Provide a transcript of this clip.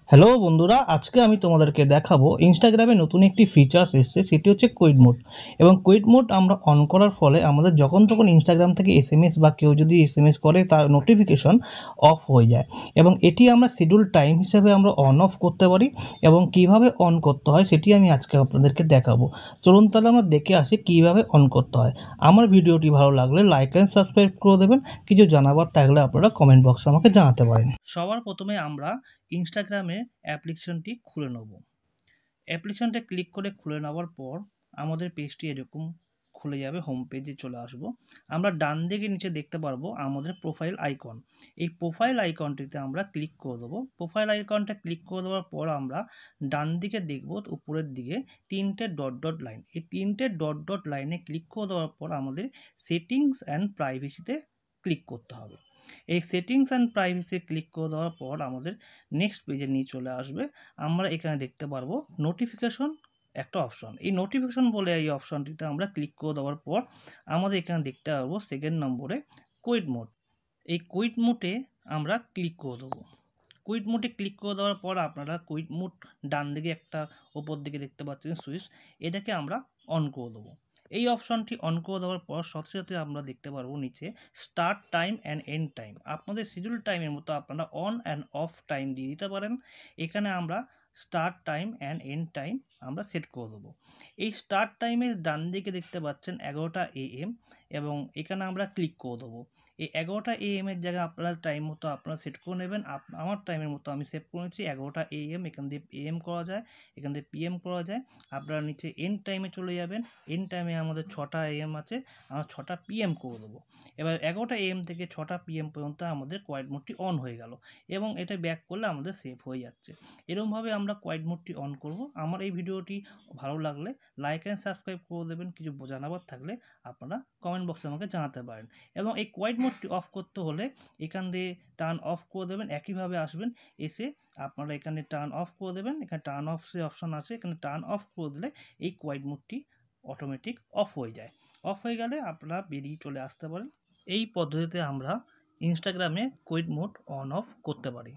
Hello বন্ধুরা, আজকে আমি তোমাদেরকে দেখাবো ইনস্টাগ্রামে নতুন একটি ফিচার্স এসেছে, সেটি হচ্ছে কুইট মোড। এবং কুইট মোড আমরা অন করার ফলে আমাদের যখন তখন ইনস্টাগ্রাম থেকে এসএমএস বা কেউ যদি এসএমএস করে তার নোটিফিকেশন অফ হয়ে যায়। এবং এটি আমরা শিডিউল টাইম হিসেবে আমরা অন অফ করতে পারি। এবং কিভাবে অন করতে হয় সেটি আমি আজকে আপনাদেরকে দেখাবো। চলুন তাহলে আমরা দেখে আসি কিভাবে অন করতে হয়। আমার ভিডিওটি ভালো লাগলে লাইক অ্যান্ড সাবস্ক্রাইব করে দেবেন। কিছু জানাবার থাকলে আপনারা কমেন্ট বক্সে আমাকে জানাতে পারেন। সবার প্রথমে আমরা ইনস্টাগ্রামে অ্যাপ্লিকেশনটি খুলে নেব। অ্যাপ্লিকেশনটা ক্লিক করে খুলে নেওয়ার পর আমাদের পেজটি এরকম খুলে যাবে, হোম পেজে চলে আসব। আমরা ডান দিকে নিচে দেখতে পারবো আমাদের প্রোফাইল আইকন। এই প্রোফাইল আইকনটিতে আমরা ক্লিক করে দেবো। প্রোফাইল আইকনটা ক্লিক করে দেওয়ার পর আমরা ডান দিকে দেখব উপরের দিকে তিনটে ডট ডট লাইন। এই তিনটে ডট ডট লাইনে ক্লিক করে দেওয়ার পর আমাদের সেটিংস অ্যান্ড প্রাইভেসিতে ক্লিক করতে হবে। এই সেটিংস অ্যান্ড প্রাইভেসি ক্লিক করে দেওয়ার পর আমাদের নেক্সট পেজে নিয়ে চলে আসবে। আমরা এখানে দেখতে পারবো নোটিফিকেশন একটা অপশন। এই নোটিফিকেশন বলে এই অপশনটিতে আমরা ক্লিক করে দেওয়ার পর আমাদের এখানে দেখতে পারবো সেকেন্ড নম্বরে কুইট মোড। এই কুইট মোডে আমরা ক্লিক করে দেবো। কুইট মোডে ক্লিক করে দেওয়ার পর আপনারা কুইট মোড ডান দিকে একটা ওপর দিকে দেখতে পাচ্ছেন সুইচ, এটাকে আমরা অন করে দেবো। এই অপশনটি অন করে দেওয়ার পর সাথে সাথে আমরা দেখতে পারবো নিচে start time and end time. আপনাদের শিডিউল টাইমের মতো আপনারা অন অ্যান্ড অফ টাইম দিয়ে দিতে পারেন। এখানে আমরা start time and end time আমরা সেট করে দেবো। এই স্টার্ট টাইমের ডান দিকে দেখতে পাচ্ছেন 11টা AM, এবং এখানে আমরা ক্লিক করে দেবো। এই 11টা AM এর জায়গায় আপনারা টাইম মতো আপনারা সেট করে নেবেন। আমার টাইমের মতো আমি সেভ করেছি 11টা AM। এখান দিয়ে AM করা যায়, এখান দিয়ে PM করা যায়। আপনারা নিচে এন্ড টাইমে চলে যাবেন। এন্ড টাইমে আমাদের 6টা AM আছে, আমরা 6টা PM করে দেবো। এবার 11টা AM থেকে 6টা PM পর্যন্ত আমাদের কোয়াইট মোডটি অন হয়ে গেল, এবং এটা ব্যাক করলে আমাদের সেভ হয়ে যাচ্ছে। এরকমভাবে আমরা কোয়াইট মোডটি অন করব। আমার এই ভিডিওটি ভালো লাগলে লাইক অ্যান্ড সাবস্ক্রাইব করে দেবেন। কিছু জানাবার থাকলে আপনারা কমেন্ট বক্সে আমাকে জানাতে পারেন। এবং এই কোয়াইট মোডটি অফ করতে হলে এখান দিয়ে টার্ন অফ করে দেবেন। একইভাবে আসবেন, এসে আপনারা এখানে টার্ন অফ করে দেবেন। এখানে টার্ন অফ সে অপশন আছে, এখানে টার্ন অফ করে দিলে এই কোয়াইট মোডটি অটোমেটিক অফ হয়ে যায়। অফ হয়ে গেলে আপনারা বেরিয়ে চলে আসতে পারেন। এই পদ্ধতিতে আমরা ইনস্টাগ্রামে কুইট মোড অন অফ করতে পারি।